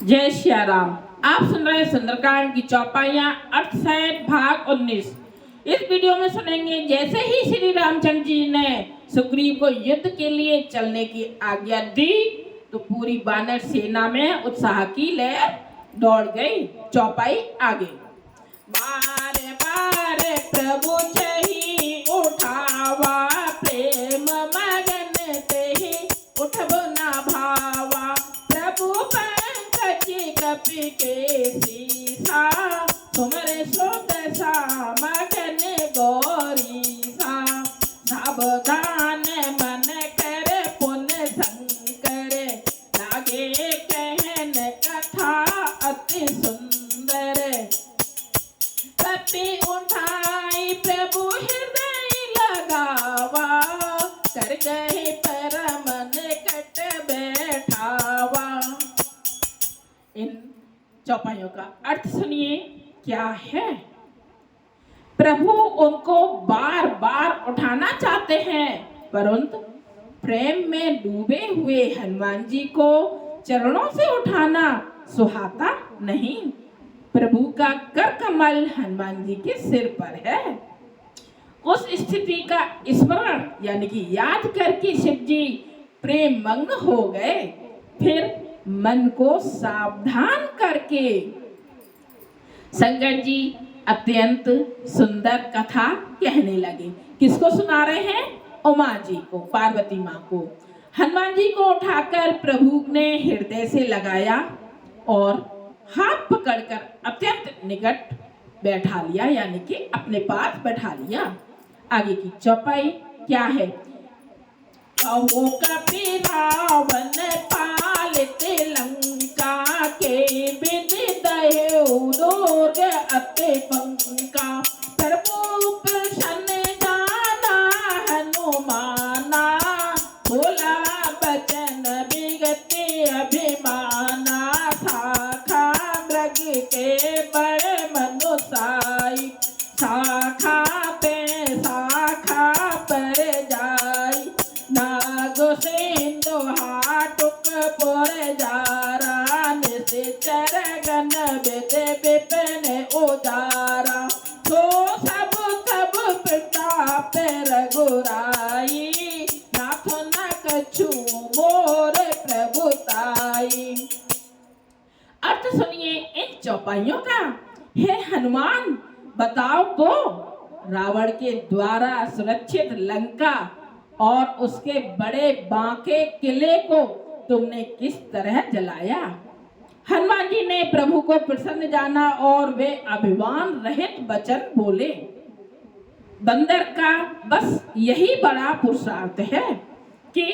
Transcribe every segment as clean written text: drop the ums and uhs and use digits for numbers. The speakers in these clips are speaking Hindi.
जय श्री राम। आप सुन रहे हैं सुंदरकांड की चौपाइयाँ अर्थसहित भाग 19। इस वीडियो में सुनेंगे जैसे ही श्री रामचंद्र जी ने सुग्रीव को युद्ध के लिए चलने की आज्ञा दी तो पूरी वानर सेना में उत्साह की लहर दौड़ गई। चौपाई आगे। बारे बारे प्रभु चही उठावा, प्रेम मगन तेहि उठब ना भावा। प्रभु पंकज कपि के सीसा, तुमरे सोदसा मगन गौरीसा। सावधान मन कर पुण्य संकर, लागे कहन कथा अति सुंदर। कपि उठाई प्रभु हृदय लगावा, कर गए परम निकट बैठावा। इन चौपाइयों का अर्थ सुनिए क्या है। प्रभु उनको बार बार उठाना चाहते हैं, परंतु प्रेम में डूबे हुए हनुमान जी को चरणों से उठाना सुहाता नहीं। प्रभु का कर कमल हनुमान जी के सिर पर है। उस स्थिति का स्मरण यानी कि याद करके शिव जी प्रेम मग्न हो गए। फिर मन को सावधान करके शंकर जी अत्यंत सुंदर कथा कहने लगे। किसको सुना रहे हैं? उमा जी को, पार्वती माँ को। हनुमान जी को उठाकर प्रभु ने हृदय से लगाया और हाथ पकड़कर अत्यंत निकट बैठा लिया, यानी कि अपने पास बैठा लिया। आगे की चौपाई क्या है? कहो कपि रावण पालित लंका के, विधि दहेउ दुर्ग अति पंका। प्रभु प्रसन्न जाना हनुमाना, भोला बचन विगति अभिमाना। शाखा मृग के बड़े मनुसाई, शाखा पे शाखा पर जाई। नाग सिंधु हाटुक पुर जारा, निश्चर गण विद विपिन उजारा। तो सब कब प्रताप रघुराई, नाथ न कछु मोर प्रभुताई। अर्थ सुनिए इन चौपाइयों का। हे हनुमान, बताओ तो रावण के द्वारा सुरक्षित लंका और उसके बड़े बांके किले को तुमने किस तरह जलाया? हनुमान जी ने प्रभु को प्रसन्न जाना और वे अभिमान रहित वचन बोले। बंदर का बस यही बड़ा पुरुषार्थ है कि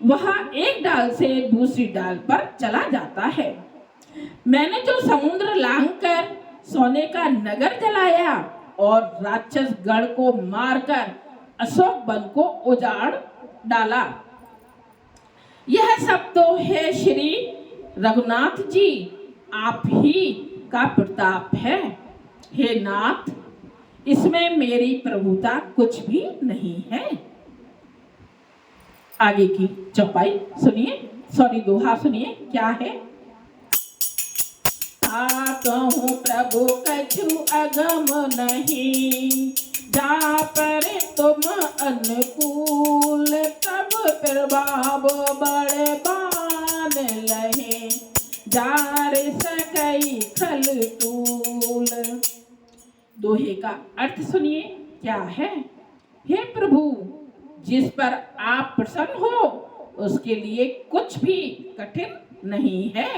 वह एक डाल से दूसरी डाल पर चला जाता है। मैंने जो समुद्र लांघकर सोने का नगर जलाया और राक्षस गण को मारकर अशोक वन को उजाड़ डाला, यह सब तो है श्री रघुनाथ जी आप ही का प्रताप है। हे नाथ, इसमें मेरी प्रभुता कुछ भी नहीं है। आगे की चौपाई सुनिए, दोहा सुनिए क्या है। कहूँ प्रभु कछु अगम नहीं, जा पर तुम अनुकूल। तब प्रभाव बड़े बान लहे, जार सकई खल तूल। दोहे का अर्थ सुनिए क्या है। हे प्रभु, जिस पर आप प्रसन्न हो उसके लिए कुछ भी कठिन नहीं है।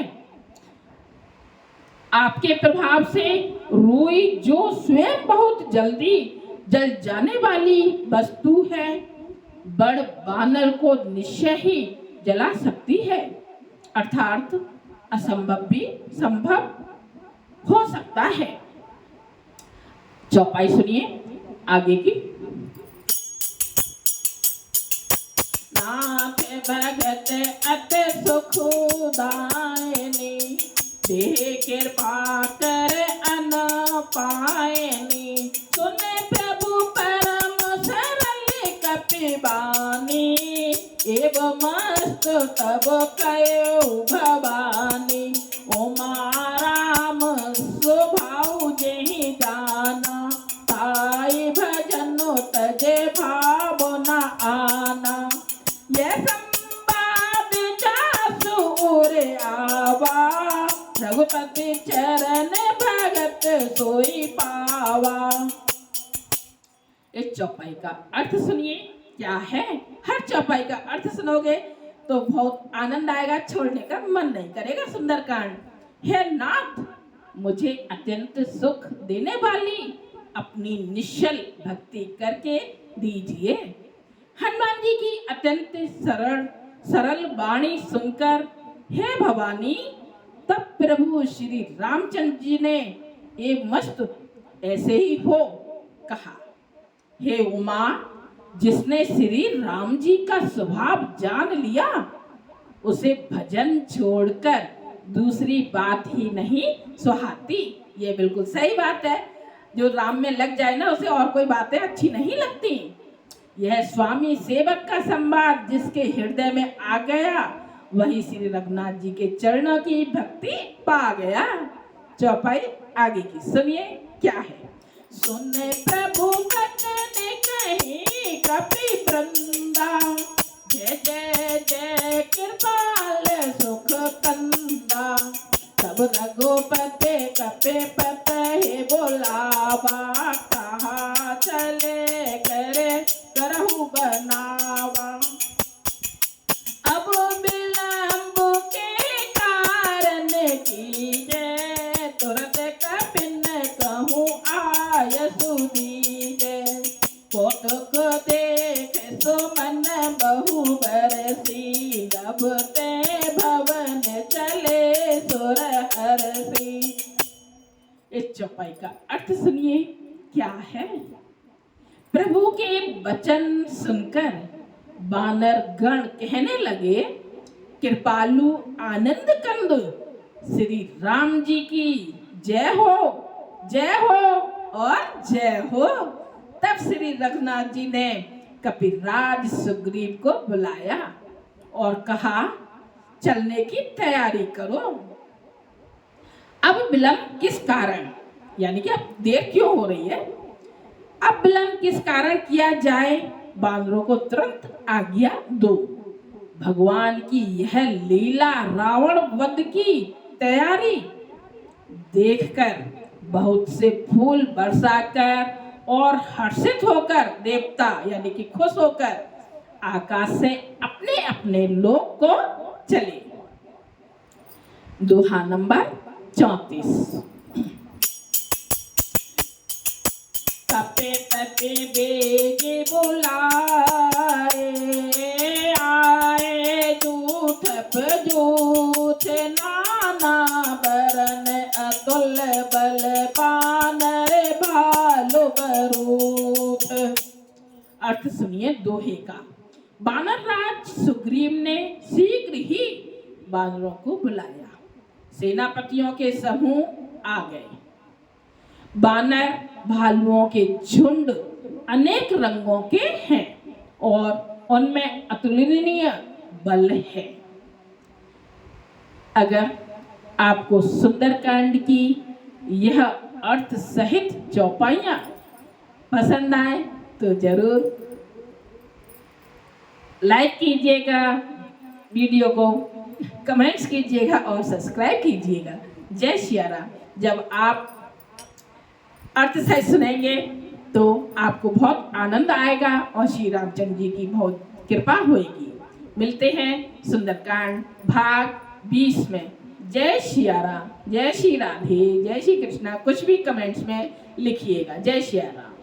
आपके प्रभाव से रुई, जो स्वयं बहुत जल्दी जल जाने वाली वस्तु है, बड़ बानर को निश्चय ही जला सकती है। अर्थात असंभव भी संभव हो सकता है। चौपाई सुनिए आगे की। नाथ भगत अति सुखदायनी, देह कृपा कर अन पायनी। सुने प्रभु परम सरल कपि बानी, एवं मस्त तब कयो भवानी। रघुपति चरण भगत सोई पावा। इस चौपाई का अर्थ सुनिए क्या है। हर चौपाई का अर्थ सुनोगे तो बहुत आनंद आएगा, छोड़ने का मन नहीं करेगा सुंदरकांड। हे नाथ, मुझे अत्यंत सुख देने वाली अपनी निश्चल भक्ति करके दीजिए। हनुमान जी की अत्यंत सरल वाणी सुनकर हे भवानी, तब प्रभु श्री रामचंद्र जी ने एक मस्त ऐसे ही हो कहा। हे उमा, जिसने श्री राम जी का स्वभाव जान लिया, उसे भजन छोड़कर दूसरी बात ही नहीं सुहाती। ये बिल्कुल सही बात है। जो राम में लग जाए ना, उसे और कोई बातें अच्छी नहीं लगती। यह स्वामी सेवक का संवाद जिसके हृदय में आ गया, वही श्री रघुनाथ जी के चरणों की भक्ति पा गया। चौपाई आगे की सुनिए क्या है। सुने प्रभु वचन कही कपि वृंदा, जय जय जय कृपाल सुख कंदा। तब रघुपति कपि पति बोलावा, कहा चले करे करहु बनावा। अब विलंब के कारण कीजे, तुरंत कपिन कहूँ आय सुदीजे। कोटक देख सुमन बहु बरसी, अब ते भवन चले सुर हरसी। इस चौपाई का अर्थ सुनिए क्या है। प्रभु के वचन सुनकर बानर गण कहने लगे, कृपालु आनंद कंद श्री राम जी की जय हो और जय हो। तब श्री रघुनाथ जी ने कपिराज सुग्रीव को बुलाया और कहा, चलने की तैयारी करो। अब विलंब किस कारण, यानी कि अब देर क्यों हो रही है। अब विलंब किस कारण किया जाए, बानरों को तुरंत आज्ञा दो। भगवान की यह लीला रावण वध की तैयारी देखकर बहुत से फूल बरसाकर और हर्षित होकर देवता यानी कि खुश होकर आकाश से अपने अपने लोक को चले। दोहा नंबर 34। कपे तपे बेगे बुलाए, आए जूथ नाना बरन अतुल बल बानर भालु बरूथ। अर्थ सुनिए दोहे का। बानर राज सुग्रीव ने शीघ्र ही बानरों को बुलाया। सेनापतियों के समूह आ गए। बानर भालुओं के झुंड अनेक रंगों के हैं और उनमें अतुलनीय बल है। अगर आपको सुंदरकांड की यह अर्थ सहित चौपाइयाँ पसंद आए तो जरूर लाइक कीजिएगा, वीडियो को कमेंट्स कीजिएगा और सब्सक्राइब कीजिएगा। जय सिया राम। जब आप अर्थ सहित सुनेंगे तो आपको बहुत आनंद आएगा और श्री रामचंद्र जी की बहुत कृपा होगी। मिलते हैं सुंदरकांड भाग 20 में। जय सिया राम, जय श्री राधे, जय श्री कृष्णा। कुछ भी कमेंट्स में लिखिएगा। जय सिया राम।